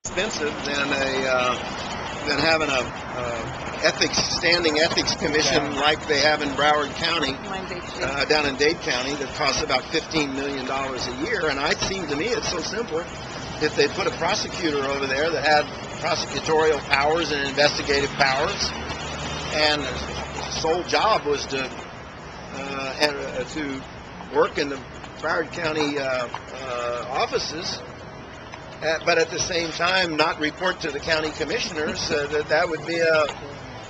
expensive than having a standing ethics commission like they have in Broward County, down in Dade County, that costs about $15 million a year. And it seemed to me it's so simple. If they put a prosecutor over there that had prosecutorial powers and investigative powers, and his sole job was to work in the Broward County offices, but at the same time not report to the county commissioners, that would be a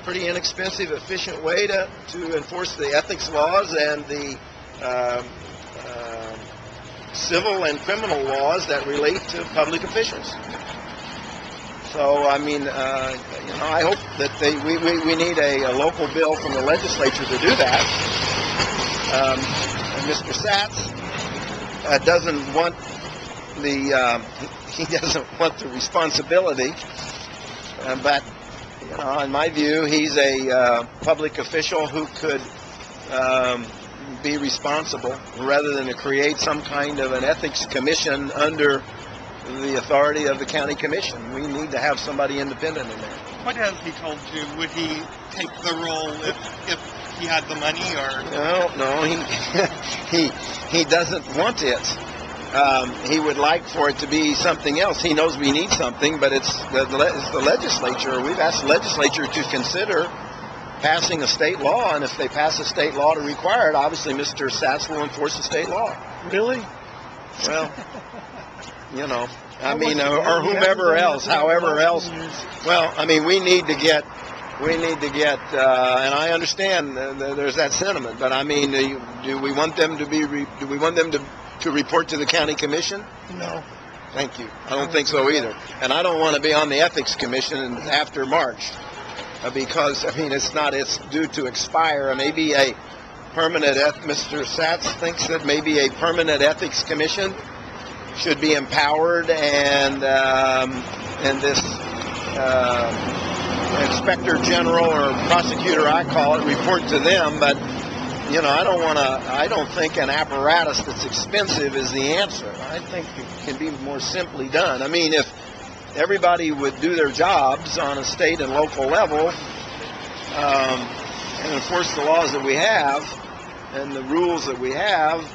pretty inexpensive, efficient way to enforce the ethics laws and the civil and criminal laws that relate to public officials. So, I mean, I hope that we need a local bill from the legislature to do that. And Mr. Satz doesn't want he doesn't want the responsibility, but in my view, he's a public official who could be responsible rather than to create some kind of an ethics commission under the authority of the county commission. We need to have somebody independent in there. What has he told you? Would he take the role if he had the money, or? No, he doesn't want it. He would like for it to be something else. He knows we need something, but it's the legislature. We've asked the legislature to consider passing a state law, and if they pass a state law to require it, obviously Mr. Satz will enforce the state law. Really? Well, or whomever else, however else. Well, I mean, we need to get, and I understand there's that sentiment, but I mean, do we want them to report to the county commission? No. Thank you. I don't think so either. And I don't want to be on the ethics commission after March, because, I mean, it's due to expire. Maybe a permanent, Mr. Satz thinks that maybe a permanent ethics commission should be empowered, and this inspector general or prosecutor, I call it, report to them. But I don't think an apparatus that's expensive is the answer. I think it can be more simply done. I mean, if everybody would do their jobs on a state and local level and enforce the laws that we have and the rules that we have,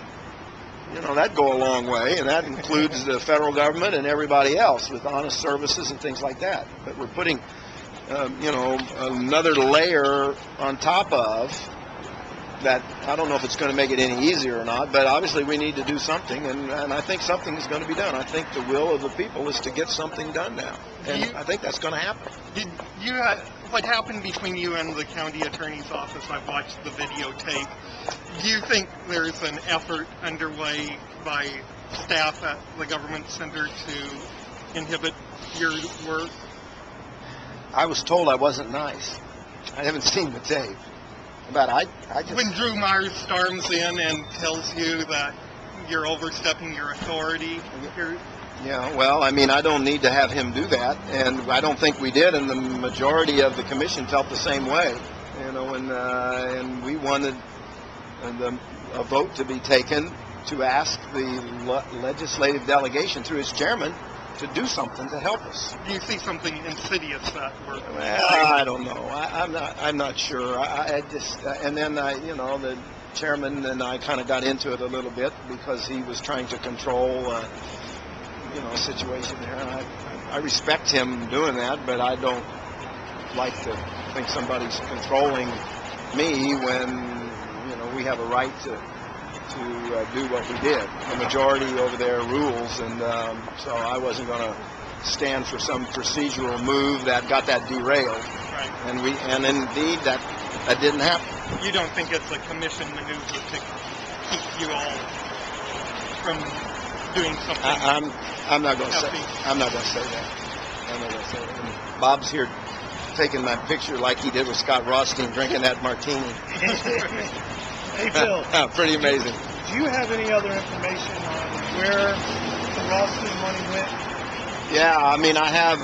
that'd go a long way, and that includes the federal government and everybody else with honest services and things like that. But we're putting, another layer on top of that. I don't know if it's going to make it any easier or not, but obviously we need to do something, and I think something is going to be done. I think the will of the people is to get something done now, and I think that's going to happen. What happened between you and the county attorney's office? I've watched the videotape. Do you think there's an effort underway by staff at the government center to inhibit your work? I was told I wasn't nice. I haven't seen the tape. But I just... When Drew Myers storms in and tells you that you're overstepping your authority, yeah, well, I mean, I don't need to have him do that, and I don't think we did, and the majority of the commission felt the same way, and we wanted a vote to be taken to ask the legislative delegation through its chairman to do something to help us. Do you see something insidious that we're... Well, I don't know. I'm not sure. I just and then the chairman and I kind of got into it a little bit because he was trying to control a situation there. And I respect him doing that, but I don't like to think somebody's controlling me when we have a right to do what we did. The majority over there rules, and so I wasn't going to stand for some procedural move that got that derailed. Right. And indeed that didn't happen. You don't think it's a commission maneuver to keep you all from doing something? I'm not going to say that. I'm not going to say that. And Bob's here taking my picture like he did with Scott Rothstein drinking that martini. Hey, Bill. Pretty amazing. Do you have any other information on where the Rothstein money went? Yeah, I mean, I have...